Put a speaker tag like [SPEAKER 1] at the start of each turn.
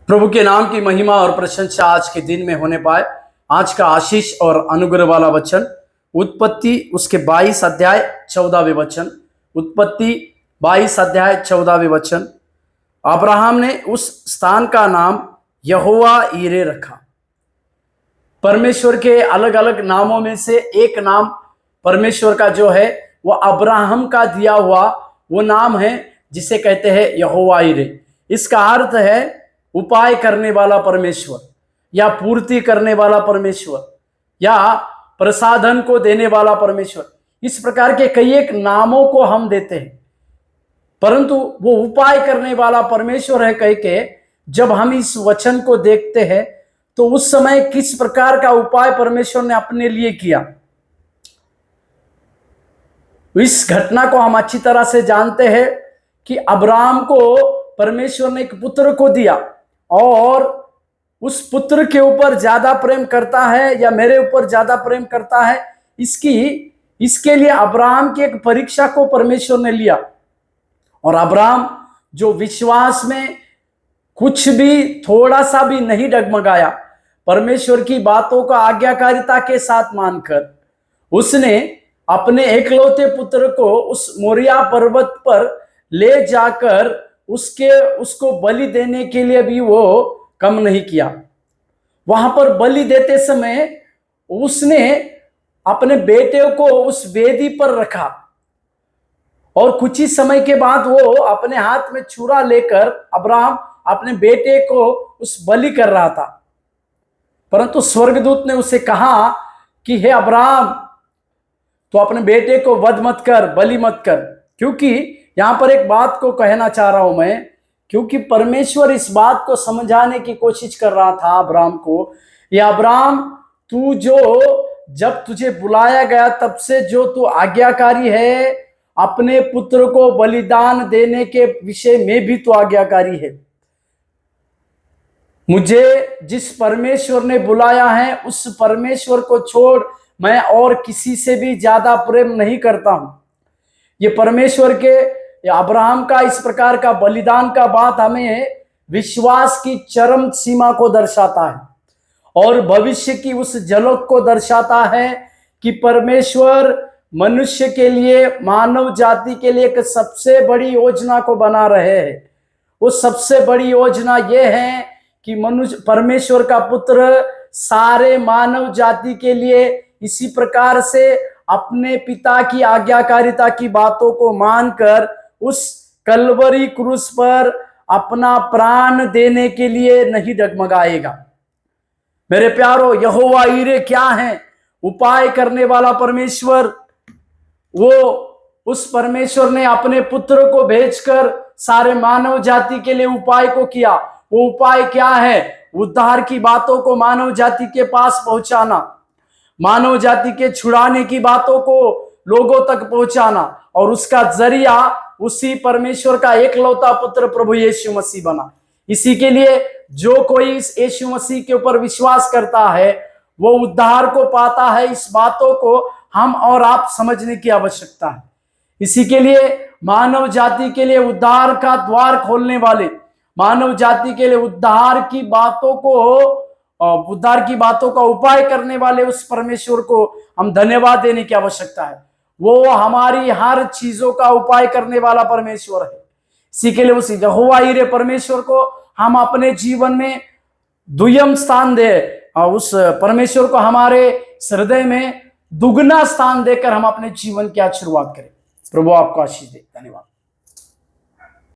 [SPEAKER 1] प्रभु के नाम की महिमा और प्रशंसा आज के दिन में होने पाए। आज का आशीष और अनुग्रह वाला वचन उत्पत्ति उसके 22 अध्याय 14वें वचन। उत्पत्ति 22 अध्याय 14वें वचन। अब्राहम ने उस स्थान का नाम यहोवा ईरे रखा। परमेश्वर के अलग अलग नामों में से एक नाम परमेश्वर का जो है वो अब्राहम का दिया हुआ वो नाम है जिसे कहते हैं यहोवा ईरे। इसका अर्थ है उपाय करने वाला परमेश्वर या पूर्ति करने वाला परमेश्वर या प्रसाधन को देने वाला परमेश्वर। इस प्रकार के कई एक नामों को हम देते हैं, परंतु वो उपाय करने वाला परमेश्वर है कह के जब हम इस वचन को देखते हैं तो उस समय किस प्रकार का उपाय परमेश्वर ने अपने लिए किया, इस घटना को हम अच्छी तरह से जानते हैं कि अब्राहम को परमेश्वर ने एक पुत्र को दिया और उस पुत्र के ऊपर ज्यादा प्रेम करता है या मेरे ऊपर ज्यादा प्रेम करता है, इसके लिए अब्राहम की एक परीक्षा को परमेश्वर ने लिया। और अब्राहम जो विश्वास में कुछ भी थोड़ा सा भी नहीं डगमगाया, परमेश्वर की बातों का आज्ञाकारिता के साथ मानकर उसने अपने एकलौते पुत्र को उस मोरिया पर्वत पर ले जाकर उसको बलि देने के लिए भी वो कम नहीं किया। वहां पर बलि देते समय उसने अपने बेटे को उस वेदी पर रखा और कुछ ही समय के बाद वो अपने हाथ में छुरा लेकर अब्राहम अपने बेटे को उस बलि कर रहा था। परंतु स्वर्गदूत ने उसे कहा कि हे अब्राहम, तो अपने बेटे को वध मत कर, बलि मत कर। क्योंकि यहां पर एक बात को कहना चाह रहा हूं मैं, क्योंकि परमेश्वर इस बात को समझाने की कोशिश कर रहा था अब्राहम को, ये अब्राहम तू जो जब तुझे बुलाया गया तब से जो तू आज्ञाकारी है, अपने पुत्र को बलिदान देने के विषय में भी तू आज्ञाकारी है। मुझे जिस परमेश्वर ने बुलाया है उस परमेश्वर को छोड़ मैं और किसी से भी ज्यादा प्रेम नहीं करता हूं। ये परमेश्वर के अब्राहम का इस प्रकार का बलिदान का बात हमें विश्वास की चरम सीमा को दर्शाता है और भविष्य की उस झलक को दर्शाता है कि परमेश्वर मनुष्य के लिए, मानव जाति के लिए एक सबसे बड़ी योजना को बना रहे हैं। वो सबसे बड़ी योजना ये है कि मनुष्य परमेश्वर का पुत्र सारे मानव जाति के लिए इसी प्रकार से अपने पिता की आज्ञाकारिता की बातों को मानकर उस कलवरी क्रूस पर अपना प्राण देने के लिए नहीं डगमगाएगा। मेरे प्यारो, यहोवा ईरे क्या है? उपाय करने वाला परमेश्वर। वो उस परमेश्वर ने अपने पुत्र को भेजकर सारे मानव जाति के लिए उपाय को किया। वो उपाय क्या है? उद्धार की बातों को मानव जाति के पास पहुंचाना, मानव जाति के छुड़ाने की बातों को लोगों तक पहुंचाना, और उसका जरिया उसी परमेश्वर का एकलौता पुत्र प्रभु यीशु मसीह बना। इसी के लिए जो कोई इस यीशु मसीह के ऊपर विश्वास करता है वो उद्धार को पाता है। इस बातों को हम और आप समझने की आवश्यकता है। इसी के लिए मानव जाति के लिए उद्धार का द्वार खोलने वाले, मानव जाति के लिए उद्धार की बातों का उपाय करने वाले उस परमेश्वर को हम धन्यवाद देने की आवश्यकता है। वो हमारी हर चीजों का उपाय करने वाला परमेश्वर है। इसी के लिए उस यहोवा ईरे परमेश्वर को हम अपने जीवन में दुय्यम स्थान दे और उस परमेश्वर को हमारे हृदय में दुगना स्थान देकर हम अपने जीवन की आज शुरुआत करें। प्रभु आपको आशीष दे। धन्यवाद।